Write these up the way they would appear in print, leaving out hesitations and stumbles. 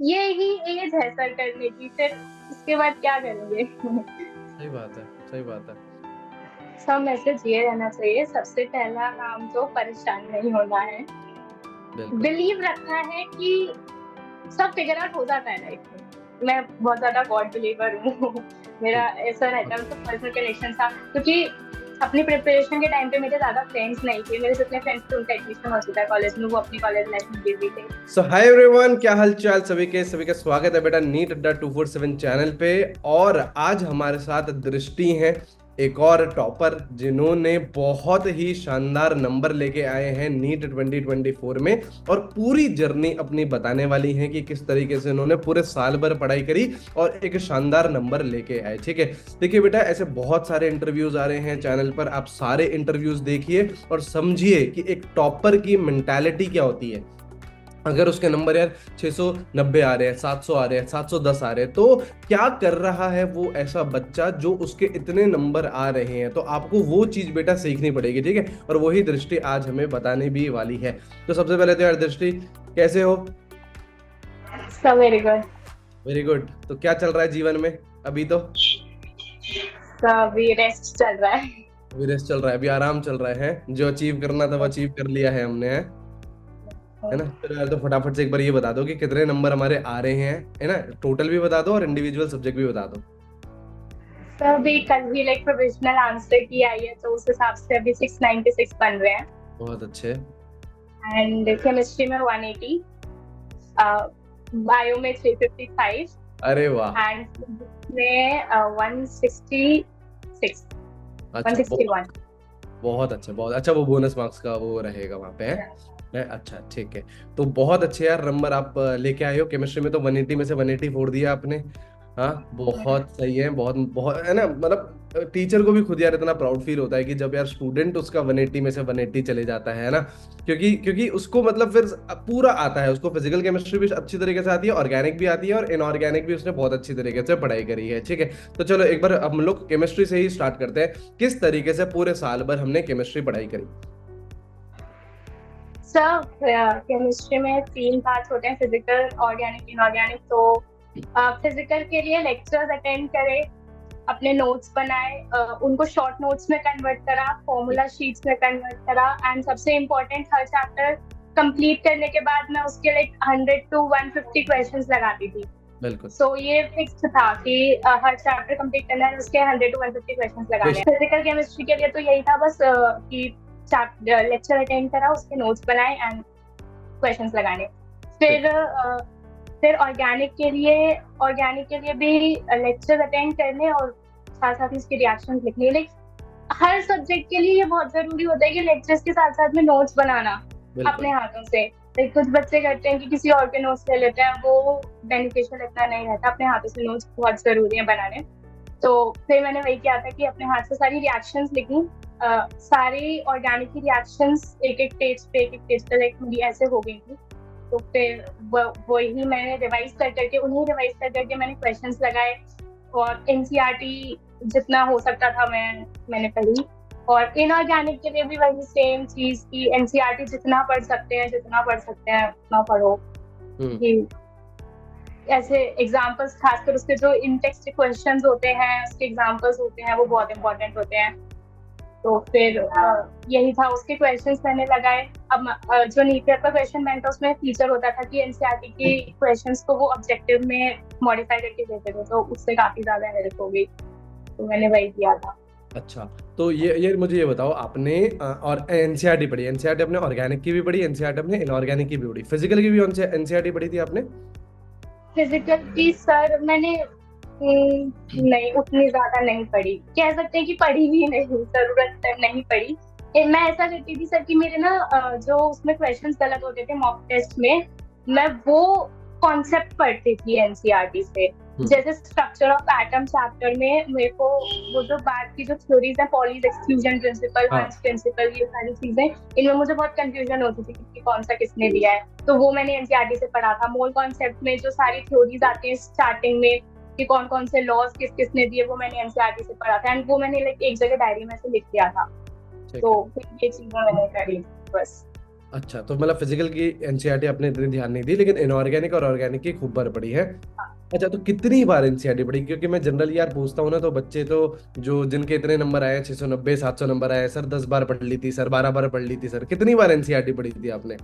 ये ही एज है सर करने की, फिर उसके बाद क्या करेंगे? सही बात है, सही बात है। सब मैसेज ये रहना चाहिए, सबसे पहला काम तो परेशान नहीं होना है। बिल्कुल। बिलीव रखना है कि सब फिगर आउट हो जाता है लाइफ में। मैं बहुत ज्यादा गॉड बिलीवर हूँ। मेरा ठीक। ऐसा रहता है, मतलब पर्सनल कनेक्शन था, क्योंकि अपनी प्रिपरेशन के टाइम पे मेरे ज्यादा फ्रेंड्स नहीं थे। मेरे जितने फ्रेंड्स थे उनका एडमिशन हो चुका है कॉलेज में, वो अपनी कॉलेज लाइफ में बिजी थे। सो हाय एवरीवन, क्या हाल चाल सभी का स्वागत है बेटा नीट अड्डा 247 चैनल पे। और आज हमारे साथ दृष्टि हैं, एक और टॉपर जिन्होंने बहुत ही शानदार नंबर लेके आए हैं नीट 2024 में। और पूरी जर्नी अपनी बताने वाली हैं कि किस तरीके से उन्होंने पूरे साल भर पढ़ाई करी और एक शानदार नंबर लेके आए। ठीक है, देखिए बेटा, ऐसे बहुत सारे इंटरव्यूज आ रहे हैं चैनल पर, आप सारे इंटरव्यूज देखिए और समझिए कि एक टॉपर की मेंटालिटी क्या होती है। अगर उसके नंबर यार 690 आ रहे हैं, 700 आ रहे हैं, 710 आ रहे हैं, तो क्या कर रहा है वो ऐसा बच्चा जो उसके इतने नंबर आ रहे हैं। तो आपको वो चीज बेटा सीखनी पड़ेगी, ठीक है। और वही दृष्टि आज हमें बताने भी वाली है। तो सबसे पहले तो यार दृष्टि, कैसे हो? सब वेरी गुड। Very good. तो क्या चल रहा है जीवन में अभी? तो सब अभी रेस्ट चल रहा है। अभी रेस्ट चल रहा है, अभी आराम चल रहा है। जो अचीव करना था वो अचीव कर लिया है हमने, है ना। चलो यार, तो फटाफट से एक बार ये बता दो कि कितने नंबर हमारे आ रहे हैं, है ना। टोटल भी बता दो और इंडिविजुअल सब्जेक्ट भी बता दो। सब अभी कल भी लाइक प्रोविजनल आंसर की आई है, तो उस हिसाब से अभी 696 बन रहे हैं। बहुत अच्छे। एंड केमिस्ट्री में 180, बायो में 355 अरे वाह। एंड में 166, अच्छा, 161। बहुत अच्छा, बहुत अच्छा। वो बोनस मार्क्स का वो रहेगा वहां पे, है अच्छा, ठीक है। तो बहुत अच्छे यार नंबर आप लेके आए हो। केमिस्ट्री में तो 180 में से 180 फोड़ दिया आपने। हाँ, बहुत सही है, बहुत बहुत, है ना। मतलब टीचर को भी खुद यार इतना प्राउड फील होता है कि जब यार स्टूडेंट उसका 180 में से 180 चले जाता है ना। क्योंकि क्योंकि उसको मतलब फिर पूरा आता है, उसको फिजिकल केमिस्ट्री भी अच्छी तरीके से आती है, ऑर्गेनिक भी आती है और इनऑर्गेनिक भी उसने बहुत अच्छी तरीके से पढ़ाई करी है। ठीक है, तो चलो एक बार हम लोग केमिस्ट्री से ही स्टार्ट करते हैं। किस तरीके से पूरे साल भर हमने केमिस्ट्री पढ़ाई करी? सर केमिस्ट्री में 3 पार्ट्स होते हैं, फिजिकल, ऑर्गेनिक, इनऑर्गेनिक। तो फिजिकल के लिए लेक्चर्स अटेंड करे, अपने नोट्स बनाए, उनको शॉर्ट नोट्स में कन्वर्ट करा, फॉर्मूला शीट्स में कन्वर्ट करा, एंड सबसे इम्पोर्टेंट हर चैप्टर कंप्लीट करने के बाद मैं उसके लाइक 100 to 150 क्वेश्चंस लगाती थी। बिल्कुल। सो ये फिक्स था कि हर चैप्टर कंप्लीट करना है, उसके 100 to 150 क्वेश्चंस लगाने हैं। फिजिकल केमिस्ट्री के लिए तो यही था बस कि लेक्चर अटेंड करा, उसके नोट्स बनाए एंड क्वेश्चंस लगाने। फिर ऑर्गेनिक के लिए भी लेक्चर अटेंड करने और साथ साथ इसके रिएक्शंस लिखने। लाइक हर सब्जेक्ट के लिए ये बहुत जरूरी होता है कि लेक्चर्स के साथ साथ में नोट्स बनाना अपने हाथों से। कुछ बच्चे करते हैं कि किसी और के नोट्स ले लेते हैं, वो बेनिफिशियल इतना नहीं रहता। अपने हाथों से नोट्स बहुत जरूरी है बनाने। तो फिर मैंने वही किया था कि अपने हाथ से सारी रिएक्शंस लिखी, सारी ऑर्गेनिक की रिएक्शंस एक एक पेज पे लाइक मेरी ऐसे हो गई थी। तो फिर वही मैंने रिवाइज कर करके मैंने क्वेश्चंस लगाए, और एनसीईआरटी जितना हो सकता था मैंने पढ़ी। और इनऑर्गेनिक के लिए भी वही सेम चीज की एनसीईआरटी जितना पढ़ सकते हैं उतना पढ़ो। कि ऐसे एग्जाम्पल्स, खासकर उसके जो इन टेक्स्ट क्वेश्चंस होते हैं, उसके एग्जाम्पल्स होते हैं, वो बहुत इंपॉर्टेंट होते हैं। तो फिर यही था, उसके क्वेश्चंस मैंने लगाए। अब जो नीट पेपर का क्वेश्चन बैंक था उसमें फीचर होता था कि एनसीईआरटी के क्वेश्चंस को वो ऑब्जेक्टिव में मॉडिफाई करके देते थे, तो उससे काफी ज्यादा हेल्प हो गई। तो मैंने वही किया था। अच्छा, तो ये मुझे ये बताओ, आपने और एनसीईआरटी पढ़ी, एनसीईआरटी अपने ऑर्गेनिक की भी पढ़ी, एनसीईआरटी अपने इनऑर्गेनिक की भी पढ़ी, फिजिकल की भी एनसीईआरटी पढ़ी थी आपने? फिजिकल की सर मैंने नहीं, उतनी ज्यादा नहीं पढ़ी। कह सकते हैं कि पढ़ी भी नहीं, जरूरत नहीं पड़ी। मैं ऐसा करती थी सर कि मेरे ना जो उसमें क्वेश्चंस गलत होते थे मॉक टेस्ट में, मैं वो कॉन्सेप्ट पढ़ती थी एनसीईआरटी से। जैसे स्ट्रक्चर ऑफ एटम चैप्टर में मेरे को वो जो बाद की जो थ्योरीज है, पॉलीज एक्सक्लूजन प्रिंसिपल, हंस प्रिंसिपल, ये सारी चीजें, इनमें मुझे बहुत कंफ्यूजन होती थी कि कौन सा किसने दिया है। तो वो मैंने एनसीईआरटी से पढ़ा था। मोल कॉन्सेप्ट में जो सारी थ्योरीज आती हैं स्टार्टिंग में कि कौन कौन से लॉज किस किसने दिए, वो मैंने एनसीईआरटी से पढ़ा था। एंड वो मैंने लाइक एक जगह डायरी में से लिख दिया था। तो फिर ये चीजें मैंने करी बस। अच्छा, तो मतलब फिजिकल की एनसीईआरटी आपने इतनी ध्यान नहीं दी, लेकिन इनऑर्गेनिक और ऑर्गेनिक की खूब बार पड़ी है। अच्छा, तो कितनी बार एनसीईआरटी पढ़ी? क्योंकि मैं जनरली यार पूछता हूँ ना, तो बच्चे तो जो जिनके इतने नंबर आए, 690 700 नंबर आए, सर 10 बार पढ़ ली थी सर, 12 बार पढ़ ली थी सर। कितनी बार एनसीईआरटी पढ़ी थी आपने?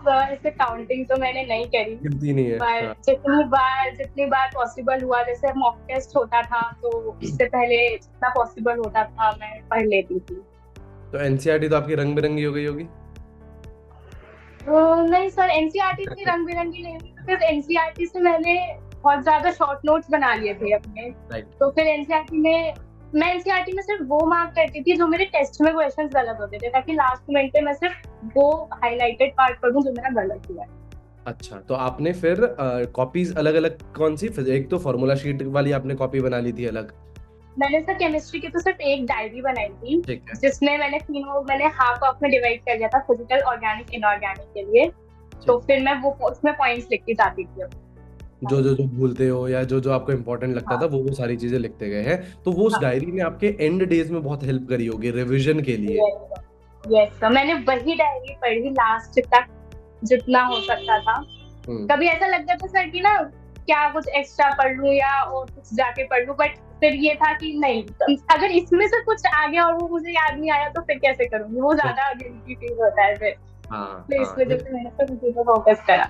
तो ऐसे काउंटिंग तो मैंने नहीं करी, गिनती नहीं है, पर हाँ। जितनी बार पॉसिबल हुआ, जैसे मॉक टेस्ट होता था तो उससे पहले जितना पॉसिबल होता था मैं पढ़ लेती थी। तो एनसीईआरटी तो आपकी रंग बिरंगी हो गई होगी। तो नहीं सर, एनसीईआरटी इतनी रंग बिरंगी नहीं हुई, बिकॉज एनसीईआरटी से मैंने बहुत ज्यादा शॉर्ट नोट्स बना लिए थे अपने। राइट। तो फिर एनसीईआरटी में मैं एनसीईआरटी में सिर्फ वो मार्क करती थी जो मेरे टेस्ट में क्वेश्चंस गलत होते थे, ताकि लास्ट मोमेंट पे मैं सिर्फ वो हाईलाइटेड पार्ट पढ़ूं जो मेरा गलत हुआ है। अच्छा, तो आपने फिर कॉपीज अलग अलग कौन सी? एक तो फॉर्मूला शीट वाली आपने कॉपी बना ली थी अलग। मैंने सर केमिस्ट्री की तो सिर्फ एक डायरी बनाई थी, ठीक है। जिसमें मैंने हाफ ऑफ में डिवाइड कर दिया था, फिजिकल, ऑर्गेनिक, इनऑर्गेनिक के लिए। तो ठीक। फिर मैं वो उसमें पॉइंट्स लिखती जाती थी जो भूलते हो या जो आपको इम्पोर्टेंट लगता था, हाँ वो सारी चीजें लिखते गए हैं। तो वो उस हाँ। डायरी ने आपके एंड डेज में बहुत हेल्प करी होगी रिवीजन के लिए। यस सर, मैंने वही डायरी पढ़ी लास्ट तक जितना हो सकता था। हम्म। कभी ऐसा लगता था सर कि ना क्या कुछ एक्स्ट्रा पढ़ लूं या और कुछ जाके पढ़ लूं, बट फिर ये था कि नहीं, अगर इसमें से कुछ आ गया और वो मुझे याद नहीं आया तो फिर कैसे करूंगी, वो ज्यादा गिल्टी फील होता है फिर। हाँ तो इस हाँ। वजह से मैंने फिर उसी पे फोकस करा।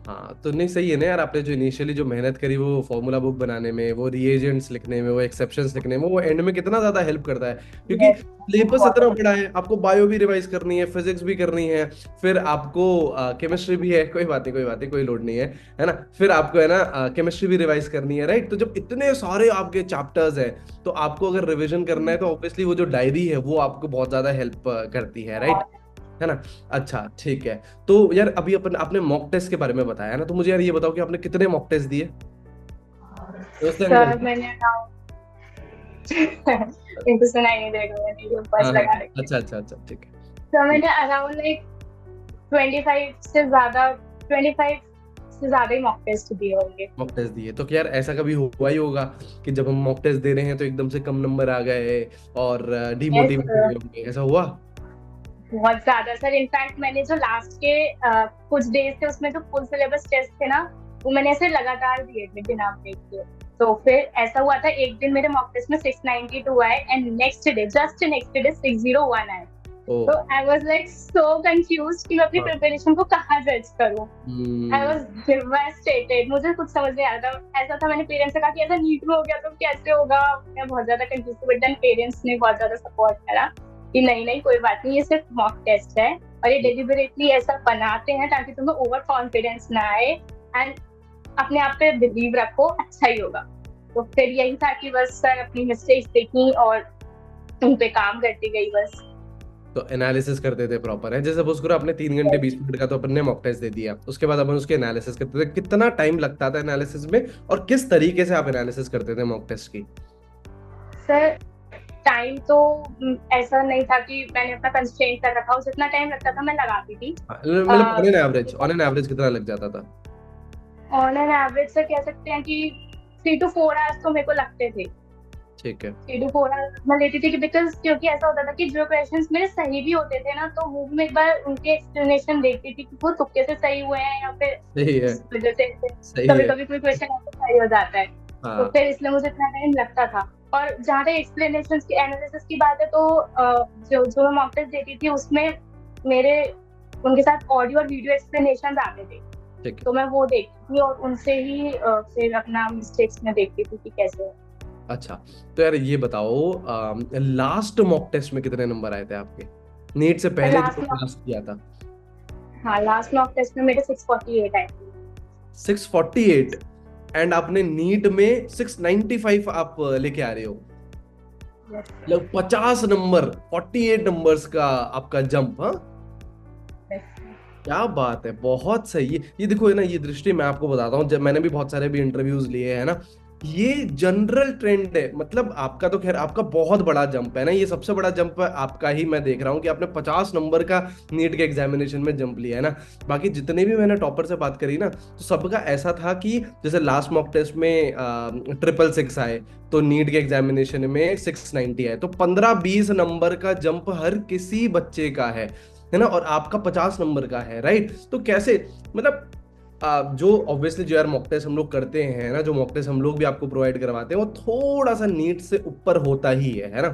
हाँ, तो नहीं, सही है ना यार। आपने जो इनिशियली जो मेहनत करी वो फॉर्मूला बुक बनाने में, वो रिएजेंट्स लिखने में, वो एक्सेप्शंस लिखने में, वो एंड में कितना ज्यादा हेल्प करता है। क्योंकि यस, सिलेबस इतना बड़ा है, आपको बायो भी रिवाइज करनी है, फिजिक्स भी करनी है, फिर आपको केमिस्ट्री भी है, कोई बात नहीं, कोई बात नहीं, कोई लोड नहीं है ना। फिर आपको है ना केमिस्ट्री भी रिवाइज करनी है, राइट। तो जब इतने सारे आपके चैप्टर्स है, तो आपको अगर रिविजन करना है, तो ऑब्वियसली वो जो डायरी है वो आपको बहुत ज्यादा हेल्प करती है, राइट, है ना। अच्छा, ठीक है। तो यार अभी आपने मॉक टेस्ट के बारे में बताया ना, तो मुझे यार ये बताओ कि आपने कितने मॉक टेस्ट दिए उस टाइम सर पे? मैंने इनको सुनाई नहीं देगा, मैंने ये हाँ बस हाँ। लगा रखी। अच्छा अच्छा अच्छा, ठीक है। तो मैंने अराउंड लाइक 25 से ज्यादा ही मॉक टेस्ट दिए होंगे। मॉक टेस्ट दिए तो क्या यार ऐसा कभी हुआ ही होगा कि जब हम मॉक टेस्ट दे रहे हैं तो एकदम से कम नंबर आ गए और यस, डिमोटिवेट हुए होंगे, ऐसा हुआ? बहुत ज्यादा सर। इनफैक्ट मैंने जो लास्ट के कुछ डेज थे उसमें जो फुल सिलेबस टेस्ट थे ना, वो मैंने ऐसे लगातार दिए थे बिना ब्रेक के। तो फिर ऐसा हुआ था, एक दिन मेरे मॉक टेस्ट में 692 आए एंड नेक्स्ट डे 601 आए। ओ। तो I was like so confused कि मैं अपनी हाँ। प्रिपरेशन को कहाँ जज करूँ। आई वाज डिवास्टेटेड, मुझे कुछ समझ नहीं आ रहा था। ऐसा था, मैंने पेरेंट्स से कहा कि ऐसा नीट में हो गया तो कैसे होगा। मैं बहुत ज्यादा कंफ्यूज थी, बट देन पेरेंट्स ने बहुत ज्यादा सपोर्ट करा कि नहीं नहीं कोई बात नहीं, ये सिर्फ मॉक टेस्ट है और ये डेलिबरेटली ऐसा बनाते हैं ताकि तुम्हें ओवर कॉन्फिडेंस ना आए एंड अपने आप पे बिलीव रखो, अच्छा ही होगा। तो फिर यही था कि बस सर अपनी मिस्टेक्स देखी और उन पे काम करती गई बस। तो एनालिसिस करते थे प्रॉपर है, जैसे सपोज करो आपने 3 घंटे 20 मिनट का तो अपन ने मॉक टेस्ट दे दिया, उसके बाद अपन उसके एनालिसिस करते थे। कितना टाइम लगता था एनालिसिस में, और किस तरीके से आप एनालिसिस करते थे मॉक टेस्ट की? सर टाइम तो ऐसा नहीं था कि मैंने अपना कंस्ट्रेंट कर रखा हो, जितना टाइम लगता था मैं लगाती थी। मतलब ऑन एन एवरेज कितना लग जाता था? ऑन एन एवरेज से कह सकते हैं कि 3 to 4 आवर्स तो मेरे को लगते थे। ठीक है। 3 to 4 आवर्स मैं लेती थी, बिकॉज क्योंकि ऐसा होता था कि जो क्वेश्चंस मेरे सही भी होते थे ना, तो वो भी मैं एक बार उनके एक्सप्लेनेशन देखती थी कि वो तुक्के से सही हुए हैं या फिर सही है। इस वजह से सही कभी है। कभी कोई क्वेश्चन ऐसा सही हो जाता है। तो हाँ। फिर इसलिए मुझे इतना टाइम लगता था। और जहाँ तक एक्सप्लेनेशन की एनालिसिस की बात है, तो जो जो मैं मॉक टेस्ट देती थी उसमें मेरे उनके साथ ऑडियो और वीडियो एक्सप्लेनेशन आते थे, ठीक है। तो मैं वो देखती थी और उनसे ही फिर अपना मिस्टेक्स में देखती थी कि कैसे है। अच्छा, तो यार ये बताओ लास्ट मॉक टेस्ट में कितने नंबर आए थे आपके, नीट से पहले जो लास्ट किया था? हाँ, लास्ट मॉक टेस्ट में मेरे 648 आए थे। 648? एंड आपने नीट में 695 आप लेके आ रहे हो, मतलब 50 नंबर, 48 नंबर्स का आपका जंप। हाँ, क्या बात है, बहुत सही है। ये देखो है ना, ये दृष्टि मैं आपको बताता हूँ, जब मैंने भी बहुत सारे भी इंटरव्यूज लिए हैं ना, ये जनरल ट्रेंड है। मतलब आपका तो खैर आपका बहुत बड़ा जंप है ना, ये सबसे बड़ा जंप आपका ही मैं देख रहा हूँ कि आपने 50 नंबर का नीट के एग्जामिनेशन में जंप लिया है ना। बाकी जितने भी मैंने टॉपर से बात करी ना, तो सबका ऐसा था कि जैसे लास्ट मॉक टेस्ट में 666 आए, तो नीट के एग्जामिनेशन में 690 आए, तो 15-20 नंबर का जंप हर किसी बच्चे का है है ना, और आपका 50 नंबर का है, राइट? तो कैसे, मतलब जो ऑब्वियसली जो यार मॉक टेस्ट हम लोग करते हैं ना, जो मॉक टेस्ट हम लोग भी आपको प्रोवाइड करवाते हैं, वो थोड़ा सा नीट से ऊपर होता ही है ना।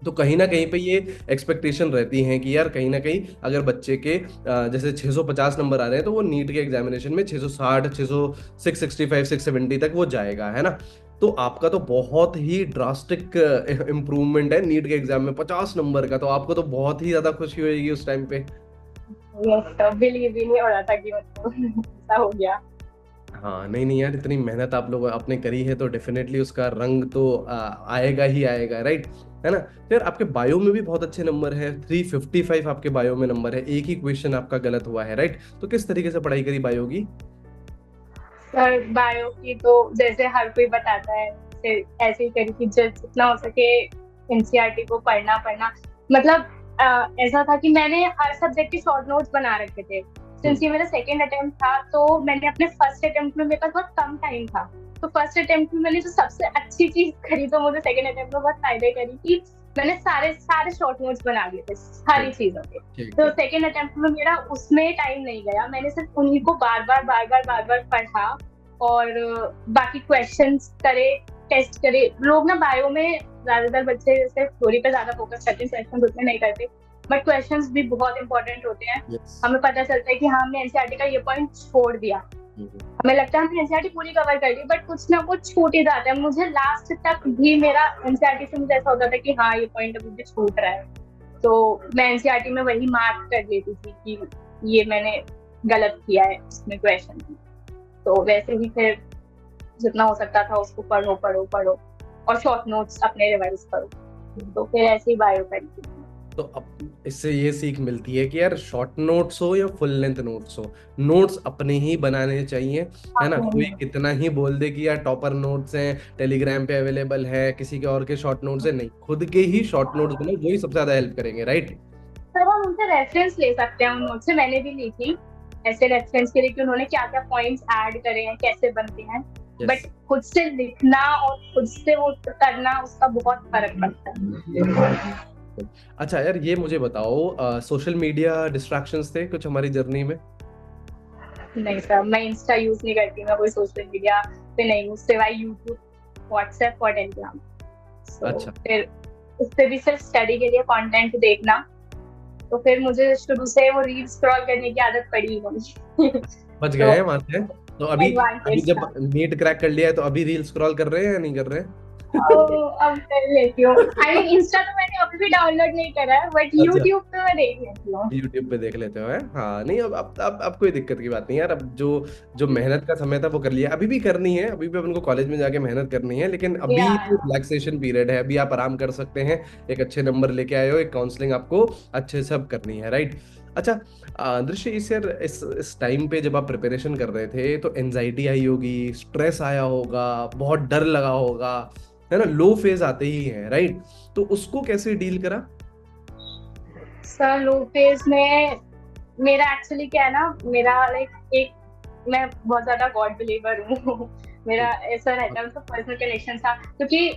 तो कहीं ना कहीं पे ये एक्सपेक्टेशन रहती है कि यार कहीं ना कहीं अगर बच्चे के जैसे 650 नंबर आ रहे हैं, तो वो नीट के एग्जामिनेशन में 660, 665, 670 तक वो जाएगा, है ना। तो आपका तो बहुत ही ड्रास्टिक इम्प्रूवमेंट है नीट के एग्जाम में 50 नंबर का, तो आपको तो बहुत ही ज्यादा खुशी होगी उस टाइम पे। तो बिलीव ही नहीं हो रहा था कि मतलब ऐसा हो गया। हाँ, नहीं नहीं यार, इतनी मेहनत आप लोग आपने करी है तो डेफिनेटली उसका रंग तो आएगा ही आएगा, राइट, है ना। फिर आपके बायो में भी बहुत अच्छे नंबर है, 355 आपके बायो में नंबर है, एक ही क्वेश्चन आपका गलत हुआ है, राइट। तो किस तरीके से पढ़ाई करी बायो की? सर बायो की तो जैसे हर कोई बताता है, ऐसे ही करी कि जितना हो सके एनसीईआरटी को पढ़ना पढ़ना। मतलब ऐसा था कि मैंने हर सब्जेक्ट के शॉर्ट नोट्स बना रखे थे। सिंस ये मेरा सेकंड अटेम्प्ट था, तो मैंने अपने फर्स्ट अटेम्प्ट में, मेरे पास बहुत कम टाइम था, तो फर्स्ट अटेम्प्ट में मैंने जो सबसे अच्छी चीज करी, तो मुझे सेकंड अटेम्प्ट में बहुत फायदे करी कि मैंने सारे सारे शॉर्ट नोट्स बना लिए थे सारी चीजों के। तो सेकंड अटेम्प्ट में मेरा उसमें टाइम नहीं गया, मैंने सिर्फ उन्हीं को बार बार पढ़ा और बाकी क्वेश्चंस करे, टेस्ट करे। लोग ना बायो में ज्यादातर बच्चे जैसे थ्योरी पे ज्यादा फोकस करते हैं, क्वेश्चंस उतने नहीं करते, बट क्वेश्चंस भी बहुत इंपॉर्टेंट होते हैं। हमें पता चलता है कि हाँ, हमने एनसीईआरटी का ये पॉइंट छोड़ दिया, हमें लगता है हमने एनसीईआरटी पूरी कवर कर ली, बट कुछ ना कुछ छूट ही जाता है। मुझे लास्ट तक भी मेरा एनसीईआरटी से मुझे ऐसा होता था कि हाँ, ये पॉइंट अभी भी छूट रहा है, तो मैं एनसीईआरटी में वही मार्क कर लेती थी कि ये मैंने गलत किया है उसमें क्वेश्चन। तो वैसे ही फिर जितना हो सकता था उसको पढ़ो पढ़ो पढ़ो और शॉर्ट नोट्स अपने रिवाइज करो, तो फिर ऐसे ही बायो करी। तो अब इससे ये सीख मिलती है कि यार शॉर्ट नोट्स हो या फुल लेंथ नोट्स हो, नोट्स अपने ही बनाने चाहिए, है ना। कोई कितना ही बोल दे कि यार टॉपर नोट्स हैं, टेलीग्राम पे अवेलेबल है, किसी के और के शॉर्ट नोट्स है, नहीं, खुद के ही शॉर्ट नोट्स बनाओ, वही सबसे ज्यादा हेल्प करेंगे, राइट। सर हम उनसे रेफरेंस ले सकते हैं, उन नोट्स से मैंने भी ली थी ऐसे रेफरेंस के लिए कि उन्होंने क्या क्या पॉइंट्स ऐड करे हैं, कैसे बनते हैं, बट खुद से लिखना और खुद से वो करना, उसका बहुत फर्क पड़ता है। अच्छा यार, ये मुझे बताओ, सोशल मीडिया डिस्ट्रैक्शंस थे कुछ हमारी जर्नी में? नहीं सर, मैं इंस्टा यूज नहीं करती, मैं कोई सोशल मीडिया पे नहीं हूँ, सिवाय यूट्यूब, व्हाट्सएप और टेलीग्राम। अच्छा, फिर उससे भी सिर्फ स्टडी के लिए कंटेंट देखना, तो फिर मुझे शुरू से वो रील स्क्रॉल करने की आदत पड़ी ही। बच गए हैं वहां से। तो अभी जब नीट क्रैक कर लिया है, तो अभी रील स्क्रॉल कर रहे हैं या नहीं कर रहे हैं? अब कर लेती हूँ। आई मीन इंस्टा तो मैंने अभी भी डाउनलोड नहीं करा है, बट यूट्यूब पे मैं देख लेती हूँ। यूट्यूब पे देख लेते हो, है? हाँ, नहीं, अब कोई दिक्कत की बात नहीं यार, अब जो मेहनत का समय था वो कर लिया, अभी भी करनी है, अभी भी अपन को कॉलेज में जाके मेहनत करनी है, लेकिन अभी रिलैक्सेशन पीरियड है, अभी आप आराम कर सकते हैं, एक अच्छे नंबर लेके आए हो, एक काउंसलिंग आपको अच्छे से अब करनी है, राइट। अच्छा दृश्य, इस टाइम पे जब आप प्रिपरेशन कर रहे थे, तो एंजाइटी आई होगी, स्ट्रेस आया होगा, बहुत डर लगा होगा, है ना, लो फेज आते ही है, राइट। तो उसको कैसे डील करा? सर लो फेज में मेरा एक्चुअली क्या है ना, मेरा मैं बहुत ज्यादा गॉड बिलीवर हूँ। मेरा ऐसा रहता है, मतलब पर्सनल कनेक्शन था, क्योंकि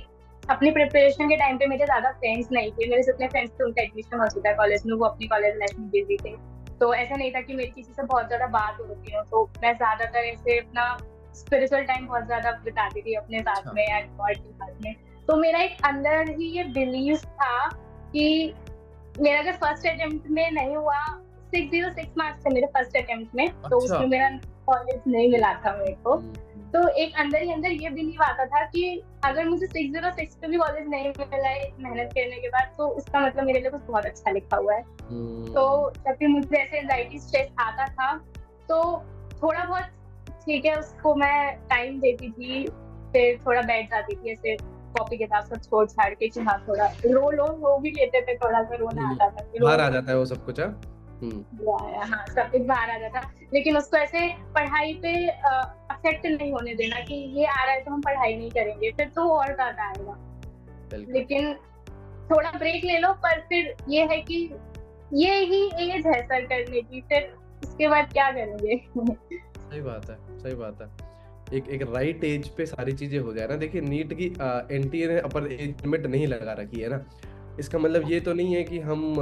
अपनी प्रिपरेशन के टाइम पे मेरे ज्यादा फ्रेंड्स नहीं थे, मेरे जितने फ्रेंड्स थे उनका एडमिशन हो चुका है कॉलेज में, वो अपनी कॉलेज लाइफ में बिजी थे, तो ऐसा नहीं था कि मेरी किसी से बहुत ज्यादा बात होती हो, तो मैं ज्यादातर ऐसे अपना स्पिरिचुअल टाइम बहुत ज्यादा बिताती थी अपने साथ में एंड गॉड के साथ में। तो मेरा एक अंदर ही ये बिलीव था कि मेरा अगर फर्स्ट अटेम्प्ट में नहीं हुआ, 606 मार्क्स थे मेरे फर्स्ट अटेम्प्ट में, तो उसमें मेरा कॉलेज नहीं मिला था मेरे को, तो एक अंदर ही अंदर ये बिलीव आता था कि अगर मुझे 606 पे भी कॉलेज नहीं मिला है मेहनत करने के बाद, तो उसका मतलब मेरे लिए कुछ बहुत अच्छा लिखा हुआ है। तो जब भी मुझे ऐसे एंजाइटी स्ट्रेस आता था, तो थोड़ा बहुत ठीक है, उसको मैं टाइम देती थी, फिर थोड़ा बैठ जाती थी ऐसे कॉपी के साथ छोड़ छाड़ के कि हाँ थोड़ा रो भी लेते थे, थोड़ा सा रोना आता था, बाहर आ जाता है वो सब कुछ। हाँ, सब कुछ बाहर आ जाता, लेकिन उसको ऐसे पढ़ाई पे अफेक्ट नहीं होने देना कि ये आ रहा है तो हम पढ़ाई नहीं करेंगे, फिर तो और ज्यादा आएगा। लेकिन थोड़ा ब्रेक ले लो, पर फिर ये है कि ये ही एज है सर करने की, फिर उसके बाद क्या करेंगे। सही बात है, सही बात है। एक राइट एज पे सारी चीजें हो जाए ना। देखिए नीट की एनटीए ने अपर एज लिमिट नहीं लगा रखी है ना, इसका मतलब ये तो नहीं है कि हम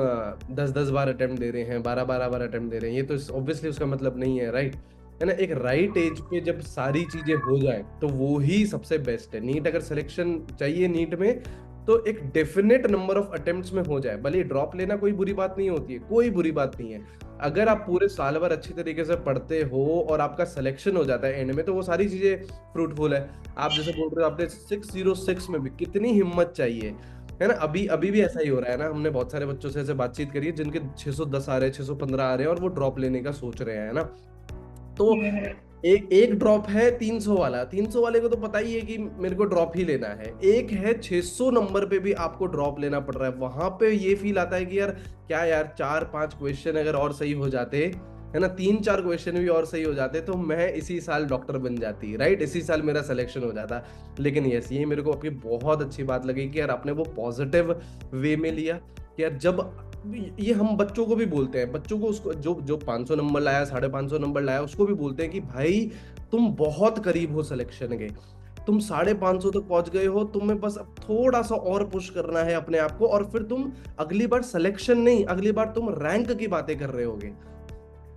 10-10 बार अटेम्प्ट दे रहे हैं, 12-12 बार अटेम्प्ट दे रहे हैं, ये तो ऑब्वियसली उसका मतलब नहीं है, राइट? है ना, एक राइट एज पे जब सारी चीजें हो जाए तो वो ही सबसे बेस्ट है। नीट अगर सिलेक्शन चाहिए नीट में, तो एक डेफिनेट नंबर ऑफ अटेम्प्ट्स में हो जाए। भले ड्रॉप लेना कोई बुरी बात नहीं होती है, कोई बुरी बात नहीं है। अगर आप पूरे साल भर अच्छी तरीके से पढ़ते हो और आपका सिलेक्शन हो जाता है एंड में, तो वो सारी चीजें फ्रूटफुल है। आप जैसे बोल रहे हो आपने 606 में भी कितनी हिम्मत चाहिए, है ना। अभी अभी भी ऐसा ही हो रहा है ना, हमने बहुत सारे बच्चों से ऐसे बातचीत करी है जिनके 610 आ रहे हैं, 615 आ रहे हैं और वो ड्रॉप लेने का सोच रहे हैं, है ना। तो एक एक ड्रॉप है 300 वाला, 300 वाले को तो पता ही है कि मेरे को ड्रॉप ही लेना है। एक है 600 नंबर पे भी आपको ड्रॉप लेना पड़ रहा है, वहां पे ये फील आता है कि यार क्या यार, 4-5 क्वेश्चन अगर और सही हो जाते, है ना, 3-4 क्वेश्चन भी और सही हो जाते, तो मैं इसी साल डॉक्टर बन जाती, राइट, इसी साल मेरा सिलेक्शन हो जाता। लेकिन यस, ये मेरे को आपकी बहुत अच्छी बात लगी कि यार आपने वो पॉजिटिव वे में लिया कि यार जब ये हम बच्चों को भी बोलते हैं, बच्चों को, उसको जो जो 500 नंबर लाया, 550 नंबर लाया, उसको भी बोलते हैं कि भाई तुम बहुत करीब हो सिलेक्शन के, तुम 550 तक पहुंच गए हो, तुम्हें बस अब थोड़ा सा और पुश करना है अपने आप को, और फिर तुम अगली बार सिलेक्शन नहीं, अगली बार तुम रैंक की बातें कर रहे होगे।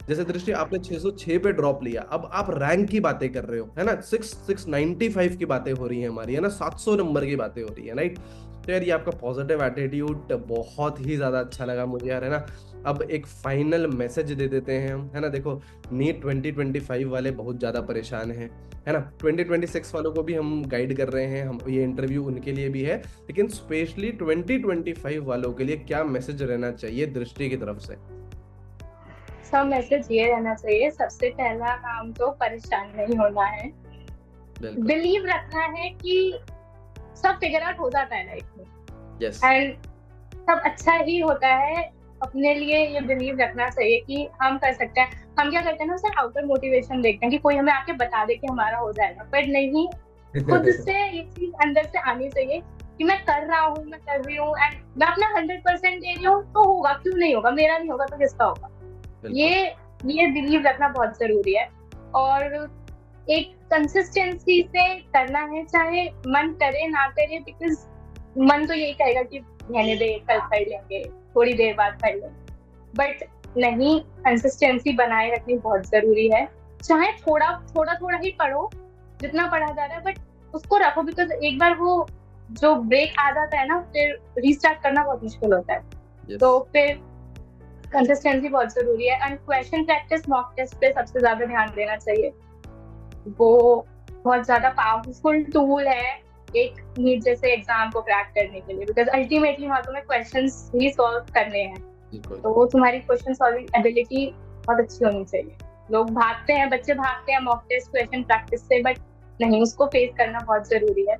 जैसे दृष्टि आपने 606 पे ड्रॉप लिया, अब आप रैंक की बातें कर रहे हो, है ना, 695 की बातें हो रही है हमारी, है ना, 700 नंबर की बातें हो रही है, राइट। तो यार ये आपका पॉजिटिव एटीट्यूड बहुत ही ज्यादा अच्छा लगा मुझे यार, है ना। अब एक फाइनल मैसेज दे देते हैं हम, है ना। देखो, नीट 2025 वाले बहुत ज्यादा परेशान हैं, है ना। 2026 वालों को भी हम गाइड कर रहे हैं, हम ये इंटरव्यू उनके लिए भी है, लेकिन स्पेशली 2025 वालों के लिए क्या मैसेज रहना चाहिए दृष्टि की तरफ से? सब मैसेज ये रहना चाहिए, सबसे पहला काम तो परेशान नहीं होना है, बिलीव रखना है कि सब फिगर आउट हो जाता है लाइफ में, यस, एंड सब अच्छा ही होता है। अपने लिए ये बिलीव रखना चाहिए कि हम कर सकते हैं। हम क्या करते हैं ना, उसे आउटर मोटिवेशन देखते हैं कि कोई हमें आके बता दे कि हमारा हो जाएगा, पर नहीं, खुद से ये चीज अंदर से आनी चाहिए कि मैं कर रहा हूँ, मैं कर रही हूँ, एंड मैं अपना 100% दे रही हूँ, तो होगा, क्यों नहीं होगा, मेरा नहीं होगा तो किसका होगा। ये बिलीव रखना बहुत जरूरी है, और एक कंसिस्टेंसी से करना है, चाहे मन करे ना करे, बिकॉज मन तो यही कहेगा कि रहने दे, कल कर लेंगे, थोड़ी देर बाद कर लेंगे, बट नहीं, कंसिस्टेंसी बनाए रखनी बहुत जरूरी है। चाहे थोड़ा थोड़ा ही पढ़ो, जितना पढ़ा जा रहा है, बट उसको रखो, बिकॉज एक बार वो जो ब्रेक आ जाता है ना, फिर रीस्टार्ट करना बहुत मुश्किल होता है। तो फिर कंसिस्टेंसी बहुत जरूरी है, and question practice mock test पे सबसे ज्यादा ध्यान देना चाहिए। वो बहुत ज्यादा पावरफुल टूल है एक नीट जैसे एग्जाम को क्रैक करने के लिए, बिकॉज अल्टीमेटली वहां तुम्हें क्वेश्चंस ही सॉल्व करने हैं, तो वो तुम्हारी क्वेश्चन सॉल्विंग एबिलिटी बहुत अच्छी होनी चाहिए। लोग भागते हैं, बच्चे भागते हैं मॉक टेस्ट क्वेश्चन प्रैक्टिस से, बट नहीं, उसको फेस करना बहुत जरूरी है।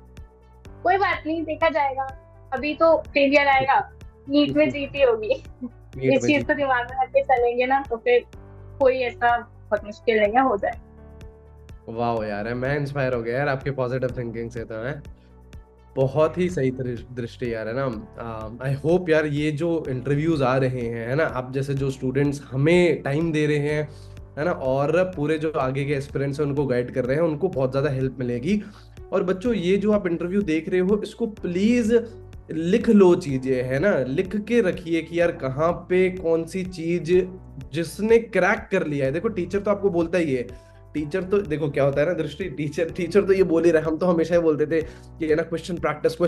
कोई बात नहीं, देखा जाएगा, अभी तो फेलियर आएगा, नीट में जीती होगी, इस चीज को दिमाग में रख के चलेंगे ना, तो फिर कोई ऐसा बहुत मुश्किल नहीं है, हो जाए। वाह यार, मैं इंस्पायर हो गया यार आपके पॉजिटिव थिंकिंग से, तो है बहुत ही सही दृष्टि यार, है ना। आई होप यार ये जो इंटरव्यूज आ रहे हैं, है ना, आप जैसे जो स्टूडेंट्स हमें टाइम दे रहे हैं, है ना, और पूरे जो आगे के एस्पिरेंट्स हैं उनको गाइड कर रहे हैं, उनको बहुत ज्यादा हेल्प मिलेगी। और बच्चों, ये जो आप इंटरव्यू देख रहे हो, इसको प्लीज लिख लो चीजें, है ना, लिख के रखिए कि यार कहाँ पे कौन सी चीज जिसने क्रैक कर लिया है। देखो, टीचर तो आपको बोलता ही है, टीचर तो देखो क्या होता है ना दृष्टि, टीचर तो ये बोल ही रहे, हम तो हमेशा ही बोलते थे कि है ना, क्वेश्चन प्रैक्टिस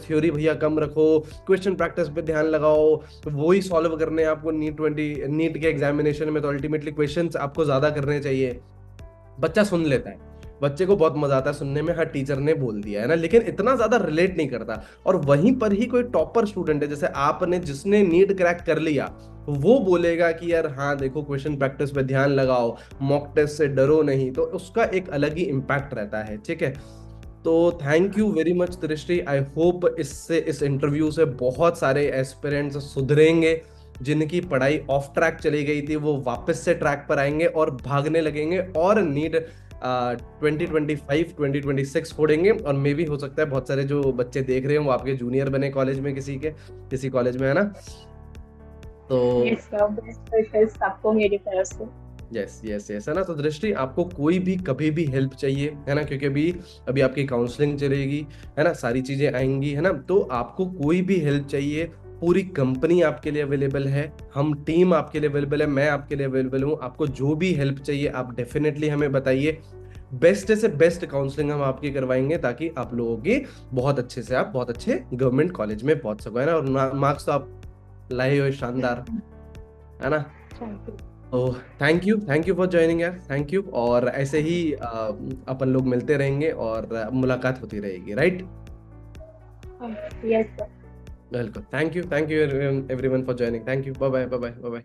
थ्योरी भैया कम रखो, क्वेश्चन प्रैक्टिस पे ध्यान लगाओ, तो वो ही सॉल्व करने हैं आपको नीट के एग्जामिनेशन में, तो अल्टीमेटली क्वेश्चंस आपको ज्यादा करने चाहिए। बच्चा सुन लेता है, बच्चे को बहुत मजा आता है सुनने में, हर टीचर ने बोल दिया, है ना, लेकिन इतना ज्यादा रिलेट नहीं करता। और वहीं पर ही कोई टॉपर स्टूडेंट है जैसे आपने, जिसने नीट क्रैक कर लिया, वो बोलेगा कि यार हाँ देखो, क्वेश्चन प्रैक्टिस पे ध्यान लगाओ, मॉक टेस्ट से डरो नहीं, तो उसका एक अलग ही इम्पैक्ट रहता है, ठीक है। तो थैंक यू वेरी मच दृष्टि, आई होप इससे, इस इंटरव्यू से बहुत सारे एस्पिरेंट्स सुधरेंगे, जिनकी पढ़ाई ऑफ ट्रैक चली गई थी वो वापस से ट्रैक पर आएंगे और भागने लगेंगे, और नीट 2025-2026 फोड़ेंगे। और मे भी हो सकता है बहुत सारे जो बच्चे देख रहे हैं वो आपके जूनियर बने कॉलेज में, किसी कॉलेज में, है ना। तो सबको मेरी तरफ से यस है ना। तो दृष्टि, आपको कोई भी कभी भी हेल्प चाहिए, है ना, क्योंकि अभी आपकी काउंसलिंग चलेगी, है ना, सारी चीजें आएंगी, है ना, तो आपको कोई भी हेल्प चाहिए पूरी कंपनी आपके लिए अवेलेबल है, हम टीम आपके लिए अवेलेबल है, मैं आपके लिए अवेलेबल हूँ। आपको जो भी हेल्प चाहिए आप डेफिनेटली हमें बताइए। बेस्ट से बेस्ट काउंसलिंग हम आपकी करवाएंगे ताकि आप लोगों की बहुत अच्छे से आप बहुत अच्छे गवर्नमेंट कॉलेज में पहुंच सको, है ना। और मार्क्स तो आप लाए हो शानदार, है ना। Oh thank you for joining यार, थैंक यू। और ऐसे ही अपन लोग मिलते रहेंगे और मुलाकात होती रहेगी, right. Yes sir. Welcome, thank you everyone for joining, thank you, bye bye bye bye bye.